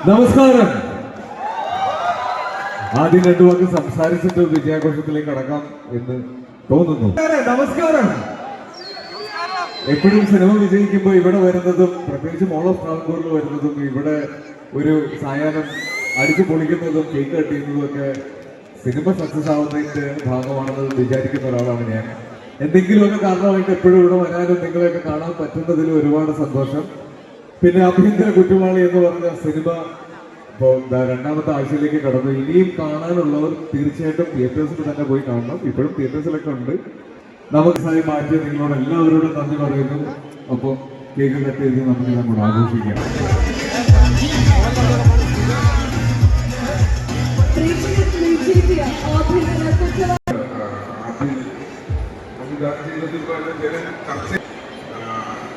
നമസ്കാരം. ആദ്യം രണ്ടു വാക്ക് സംസാരിച്ചിട്ട് വിജയാഘോഷത്തിലേക്ക് കടക്കാം എന്ന് തോന്നുന്നു. നമസ്കാരം. എപ്പോഴും സിനിമ വിജയിക്കുമ്പോൾ ഇവിടെ വരുന്നതും പ്രത്യേകിച്ച് മോൾ ഓഫ് ട്രാവൻകൂറിൽ വരുന്നതും ഇവിടെ ഒരു സായാഹ്നം അടിച്ചു പൊളിക്കുന്നതും കേക്ക് കട്ട് ചെയ്യുന്നതും ഒക്കെ സിനിമ സക്സസ് ആവുന്നതിന്റെ ഭാഗമാണെന്ന് വിചാരിക്കുന്ന ഒരാളാണ് ഞാൻ. എന്തെങ്കിലുമൊക്കെ കാരണമായിട്ട് എപ്പോഴും ഇവിടെ വരാനും നിങ്ങളെയൊക്കെ കാണാൻ പറ്റുന്നതിൽ ഒരുപാട് സന്തോഷം. പിന്നെ ആഭ്യന്തര കുറ്റവാളി എന്ന് പറഞ്ഞ സിനിമ ഇപ്പോൾ രണ്ടാമത്തെ ആഴ്ചയിലേക്ക് കടന്നു. ഇനിയും കാണാനുള്ളവർ തീർച്ചയായിട്ടും തിയേറ്റേഴ്സിൽ തന്നെ പോയി കാണണം. ഇപ്പോഴും തിയേറ്റേഴ്സിലൊക്കെ ഉണ്ട്. നമുക്കായി മാറ്റി നിങ്ങളോട് എല്ലാവരോടും നന്ദി പറയുന്നു. അപ്പോൾ കേക്ക് കട്ട് ചെയ്ത് നമുക്ക് ഇതെല്ലാം കൂടെ ആഘോഷിക്കാം.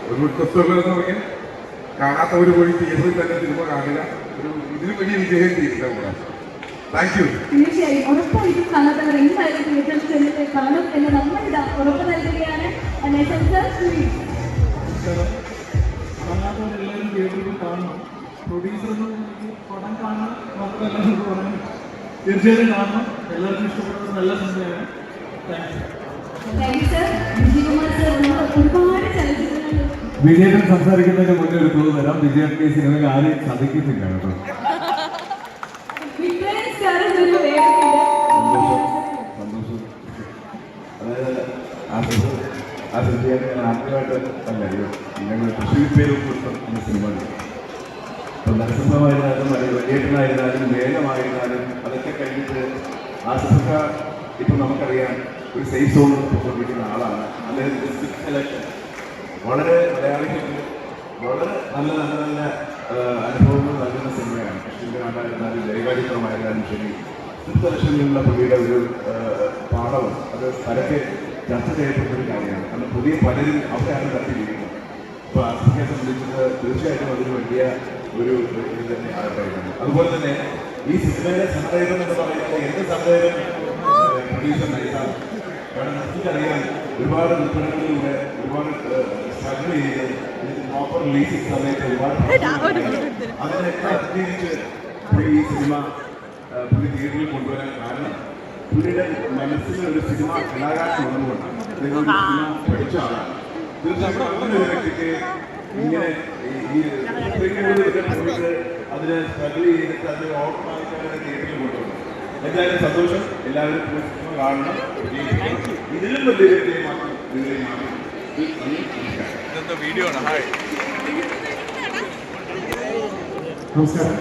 ഒരു പുസ്തകം പറഞ്ഞാൽ കാണാത്തവർ പോയി തിയേറ്ററിൽ തന്നെ സിനിമ കാണില്ല. ഒരു ഇതിന് വലിയ വിജയം ചെയ്തില്ല കൂടെ. Thank you. തീർച്ചയായും ഉറപ്പായിട്ടും കാണാത്തവർ എന്തായാലും തിയേറ്ററിൽ ചെന്നിട്ട് കാണും എന്ന് നമ്മൾ ഉറപ്പ് നൽകുകയാണ്. കാണാത്തവരെല്ലാവരും തിയേറ്ററിൽ കാണണം. പ്രൊഡ്യൂസറൊന്നും പടം കാണണം മാത്രമല്ല പറയാൻ തീർച്ചയായിട്ടും കാണണം. എല്ലാവർക്കും ഇഷ്ടപ്പെടുന്ന നല്ല സിനിമയാണ്. ഒരുപാട് ചലച്ചിത്രങ്ങൾ വിജയൻ സംസാരിക്കുന്നതിന് മുന്നേ ഒരു ക്ലൂ തരാം. വിജയൻ ഈ സിനിമയിൽ ആരെയും ചതിക്കുന്നില്ല കേട്ടോ. സന്തോഷം. അതായത് ആ സിനിമയെ ആദ്യമായിട്ട് അല്ലല്ലോ ഞങ്ങൾ തൃശ്ശൂർ പേര് കൊടുത്ത സിനിമ. ഇപ്പം നരസിംഹമായിരുന്നാലും വലിയേട്ടനായിരുന്നാലും വേഗമായിരുന്നാലും അതൊക്കെ കഴിഞ്ഞിട്ട് ആ സിനിമ ഇപ്പം നമുക്കറിയാം ഒരു സേഫ് സോണിൽ പോയിക്കൊണ്ടിരിക്കുന്ന ആളാണ്. അദ്ദേഹത്തിൻ്റെ സ്ക്രിപ്റ്റ് സെലക്ഷൻ വളരെ മലയാളികൾക്ക് വളരെ നല്ല നല്ല നല്ല അനുഭവങ്ങൾ നൽകുന്ന സിനിമയാണ്. കൃഷ്ണനാണ്ടായിരുന്നാലും ജയകാര്യപ്രമായിരുന്നാലും ശരി, സ്ക്രിപ്റ്റ് സെലക്ഷനിലുള്ള പുള്ളിയുടെ ഒരു പാഠവും അത് പരക്കെ ചർച്ച ചെയ്യപ്പെടുന്ന ഒരു കാര്യമാണ്. കാരണം പുതിയ പലരും അവിടെയാണ് തട്ടിയിരിക്കുന്നത്. ഇപ്പോൾ ആഫ്രിക്കയെ സംബന്ധിച്ചത് തീർച്ചയായിട്ടും അതൊരു വലിയ ഒരു ഇത് തന്നെ ആയിട്ടായിരുന്നു. അതുപോലെ തന്നെ ഈ സിനിമയുടെ സംവേദനം എന്ന് പറയുന്നത് എന്ത് സംവേദനം പ്രൊഡ്യൂസർ നയിച്ചാണ്. കാരണം നമുക്കറിയാം ഒരുപാട് വിൽപ്പനകളിലൂടെ ഒരുപാട് സ്ട്രഗിൾ ചെയ്ത് പ്രോപ്പർ റിലീസിംഗ് സമയത്ത് ഒരുപാട് അതിനൊക്കെ അതിജീവിച്ച് ഈ സിനിമ പുള്ളി തിയേറ്ററിൽ കൊണ്ടുവരാൻ കാരണം പുള്ളിയുടെ മനസ്സിൽ ഒരു സിനിമ കലാകാരൻ ഉള്ളതുകൊണ്ടാണ്. അദ്ദേഹം ഒരു സിനിമ പഠിച്ച ആളാണ്. തീർച്ചയായിട്ടും അങ്ങനെ ഒരു വ്യക്തിക്ക് ഇങ്ങനെ ഈ പോയിട്ട് അതിനെ സ്ട്രഗിൾ ചെയ്തിട്ട് അതിനെ ഓട്ടമായിട്ടാണ് തിയേറ്ററിൽ കൊണ്ടുവന്നത്. എന്തായാലും സന്തോഷം. എല്ലാവരും സിനിമ കാണണം. ഇതിലും വലിയ വ്യക്തിയുമാണ് നിങ്ങളെ മാറും. വീഡിയോ ആണ്. ഹായ്, നമസ്കാരം.